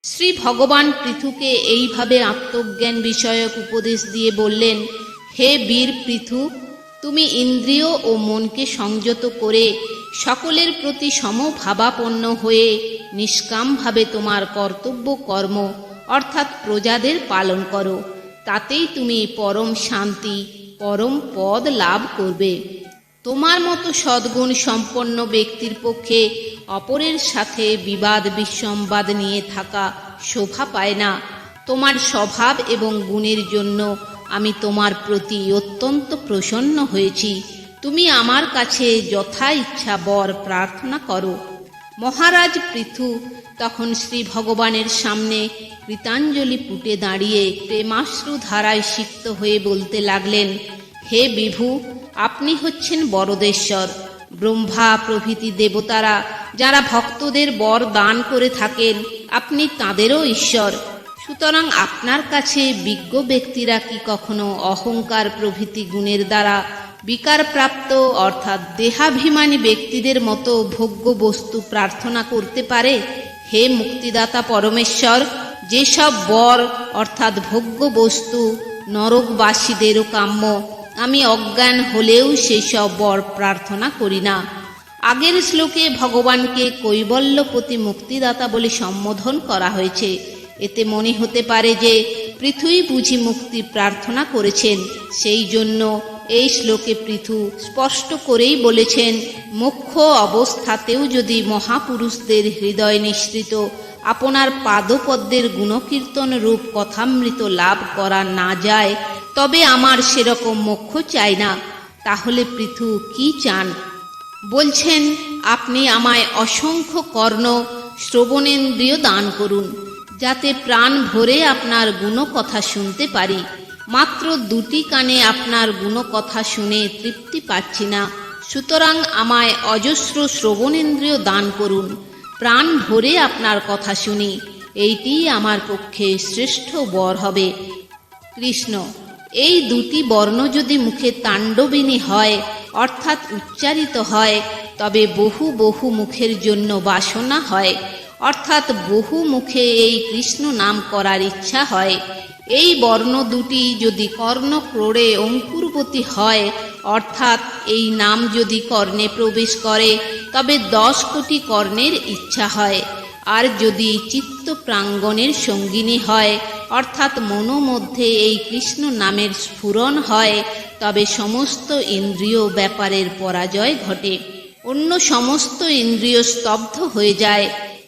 শ্রী ভগবান পৃথুকে এইভাবে আত্মজ্ঞান বিষয়ক উপদেশ দিয়ে বললেন, হে বীর পৃথু, তুমি ইন্দ্রিয় ও মনকে সংযত করে সকলের প্রতি সমভাবাপন্ন হয়ে নিষ্কামভাবে তোমার কর্তব্য কর্ম অর্থাৎ প্রজাদের পালন করো। তাতেই তুমি পরম শান্তি, পরম পদ লাভ করবে। তোমার মতো সদ্গুণ সম্পন্ন ব্যক্তির পক্ষে অপরের সাথে বিবাদ বিসম্বাদ নিয়ে থাকা শোভা পায় না। তোমার স্বভাব এবং গুণের জন্য আমি তোমার প্রতি অত্যন্ত প্রসন্ন হয়েছি। তুমি আমার কাছে যথা ইচ্ছা বর প্রার্থনা করো। মহারাজ পৃথু তখন শ্রী ভগবানের সামনে কৃতাঞ্জলি পুটে দাঁড়িয়ে প্রেমাশ্রু ধারায় সিক্ত হয়ে বলতে লাগলেন, হে বিভু, আপনি হচ্ছেন বরদেশ্বর। ব্রহ্মা প্রভৃতি দেবতারা যারা ভক্তদের বর দান করে থাকেন, আপনি তাঁদেরও ঈশ্বর। সুতরাং আপনার কাছে বিজ্ঞ ব্যক্তিরা কি কখনো অহংকার প্রভৃতি গুণের দ্বারা বিকারপ্রাপ্ত অর্থাৎ দেহাভিমানী ব্যক্তিদের মতো ভোগ্য বস্তু প্রার্থনা করতে পারে? হে মুক্তিদাতা পরমেশ্বর, যেসব বর অর্থাৎ ভোগ্য বস্তু নরকবাসীদেরও কাম্য, আমি অজ্ঞান হলেও সেই সব বর প্রার্থনা করি না। আগের শ্লোকে ভগবানকে কৈবল্যপতি মুক্তিদাতা বলে সম্বোধন করা হয়েছে। এতে মনে হতে পারে যে পৃথুই বুঝি মুক্তি প্রার্থনা করেছেন। সেই জন্য এই শ্লোকে পৃথু স্পষ্ট করেই বলেছেন, মোক্ষ অবস্থাতেও যদি মহাপুরুষদের হৃদয় নিঃসৃত আপনার পাদপদ্মের গুণকীর্তন রূপ কথামৃত লাভ করা না যায়, তবে আমার সেরকম মোক্ষ চাই না। তাহলে পৃথু কি চান? বলছেন, আপনি আমায় অসংখ্য কর্ণ শ্রবণেন্দ্রিয় দান করুন, যাতে প্রাণ ভরে আপনার গুণকথা শুনতে পারি। মাত্র দুটি কানে আপনার গুণকথা শুনে তৃপ্তি পাচ্ছি না। সুতরাং আমায় অজস্র শ্রবণেন্দ্রিয় দান করুন, প্রাণ ভরে আপনার কথা শুনি। এইটি আমার পক্ষে শ্রেষ্ঠ বর হবে। কৃষ্ণ, এই দুটি বর্ণ যদি মুখে তাণ্ডবিনী হয় অর্থাৎ উচ্চারিত হয়, তবে বহু বহু মুখের জন্য বাসনা হয়, অর্থাৎ বহু মুখে এই কৃষ্ণ নাম করার ইচ্ছা হয়। এই বর্ণ দুটি যদি কর্ণ ক্রোড়ে অঙ্কুরবতী হয়, অর্থাৎ এই নাম যদি কর্ণে প্রবেশ করে, তবে 10 কোটি কর্ণের ইচ্ছা হয়। আর যদি চিত্ত প্রাঙ্গণের সঙ্গিনী হয়, অর্থাৎ মনোমধ্যে এই কৃষ্ণ নামের স্ফুরণ হয়, তবে সমস্ত ইন্দ্রিয় ব্যাপারের পরাজয় ঘটে। অন্য সমস্ত ইন্দ্রিয় স্তব্ধ হয়ে যায়।